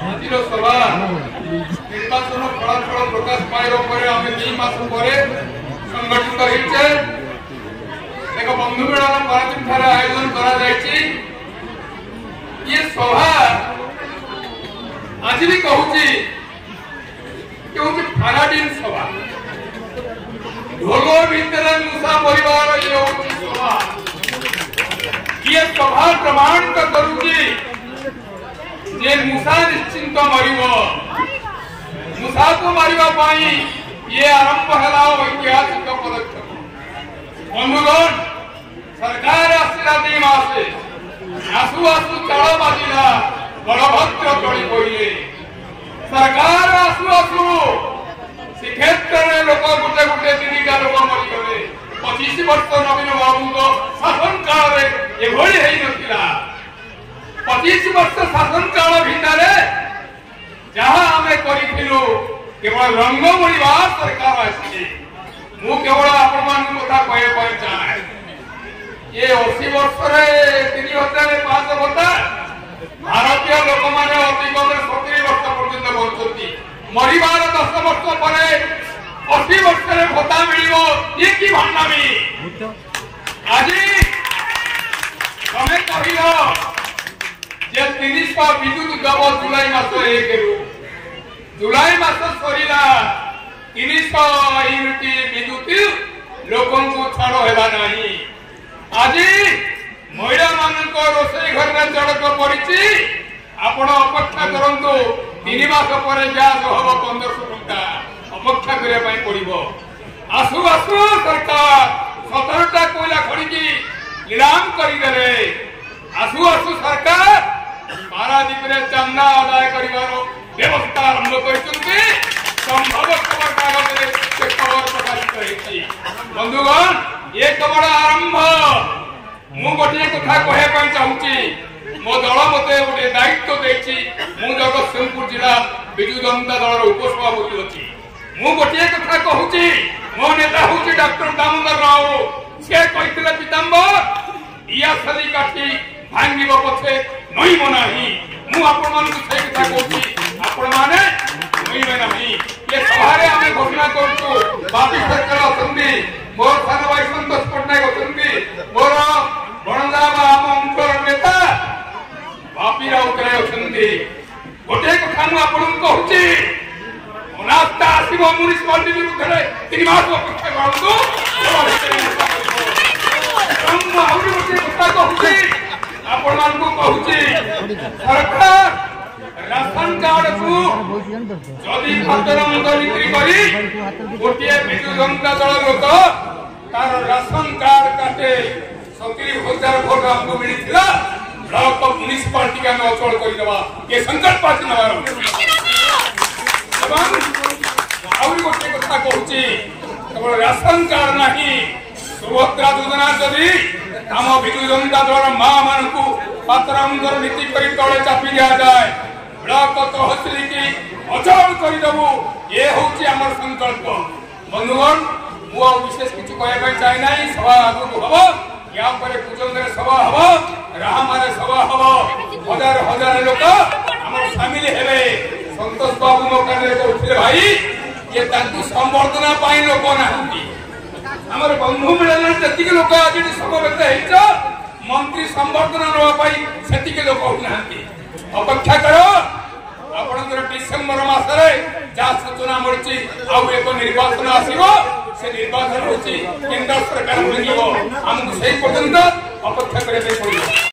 ଆଜିର ସଭା ନିର୍ବାଚନ ଫଳାଫଳ ପ୍ରକାଶ ପାଇବା ପରେ ଆମେ 2 ମାସ ପରେ ସଂଗଠିତ ହେଇଛେ। ଏକ ବନ୍ଧୁ ମିଳନ ପାରାଦୀପ ଠାରେ ଆୟୋଜନ କରାଯାଇଛି। ये सभा आज भी कहूँ फाराडीन सभा ढोल भितर मूषा परिवार ये सभा प्रमाणित करुची जे मूषा निश्चिंत मरिब मूषा को मारिबा ये आरंभ है ऐतिहासिक पदक्षेप। बंधुगण सरकार आसला 2 मासे आसु आसु चाल बाजिला बलभद्र चढ़ी पड़े सरकार आसु आसु श्रीक्षेत्र में लोक गोटे गोटे 3टा लोक मरीगले 25 वर्ष नवीन बाबू शासन काल एभली नथिला। 25 वर्ष शासन काल भितर जहाँ आम करूँ केवल रंग मिलवा सरकार आसी मु केवल आपण कथा कहवा चाहे ये 80 वर्ष 3005 भत्ता भारतीय लोक मैंने अतिकम 70 वर्ष पर्यंत बचुंती मरबार 10 वर्ष पर 80 वर्ष भत्ता मिल ये कि भांडामी आज तमें कह विद्युत दब जुलाई मास 1 जुलाई मास सरला 300 यूनिट विद्युत लोक छाड़ है नहीं। आज महिला मान रोसई घर में चढ़क पड़ी आपण अपेक्षा करूँ 3 मास पर गैस हम 1500 टंका अपेक्षा करने पड़ो। आसु आसु सरकार 17टा कोयला खड़ी नीलाम करदे आसु आसु सरकार पारादीप चांदा आदाय कर व्यवस्था आरंभ कर संभव खबर कागज खबर प्रकाशित होती। बंधुगण ये केवल आरंभ मु गोटे कथा कहवाई चाहूँगी मो दल मत गोटे दायित्व देती मु जगतसिंहपुर जिला विजु जनता दल उपसभापति अच्छी मु गोटे कथा कहूँ मो नेता हूँ डॉक्टर दामोदर राव सी कहते पीताम्बर या सली काठी भांग पछे नईब ना मुझे कथा कहूँ आपण मैंने नईबे ना ये सभा आम घोषणा करूँ बापी सरकार अच्छा मोर सान भाई संतोष पट्टनायक अच्छा मोर बणजा आम अंचल नेता बापी राउतराय अच्छा गोटे कथा मुझे कहूँ अनास्था आसो म्यूनिसिपालिटी विरुद्ध 3 मास अपेक्षा करूँ गोटे कथा कहूँ आपण कहूँ सरकार राशन कार्ड को जदि खतरंग बिक्री करी गोटे विजु जनता दल लोक तार राशन कार्ड काटे 70,000 भोट हमको मिलता ब्लॉक म्यूनिसिपालिटी का अचल करदेवा ये संकल्प आज नवार गोटे कथा कहूँ केवल राशन कार्ड नहीं सुभद्रा योजना जदि आम विजु जनता दल माँ मान पात्रांतर नीति कर तले चापी दि जाए ब्लॉक तहसिल की अचल करदेबू ये हूँ आम संकल्प। बंधुगण मुझे विशेष किसी कहवाई चाहे ना सभा आगू हम या पूजन सभा हम राहमार सभा हम हजार हजार लोक आम सामिल हे संतोष बाबू मो कहते भाई ये संबर्धना लोक ना आम बंधु मिलन जी लोक आज समवेत हो मंत्री संबर्धना नापी से लोक होना अपेक्षा करो आपंकर डिसेम्बर मसरे जहाँ सूचना मिली आउ एक निर्वाचन आसो से निर्वाचन हूँ केन्द्र सरकार भांग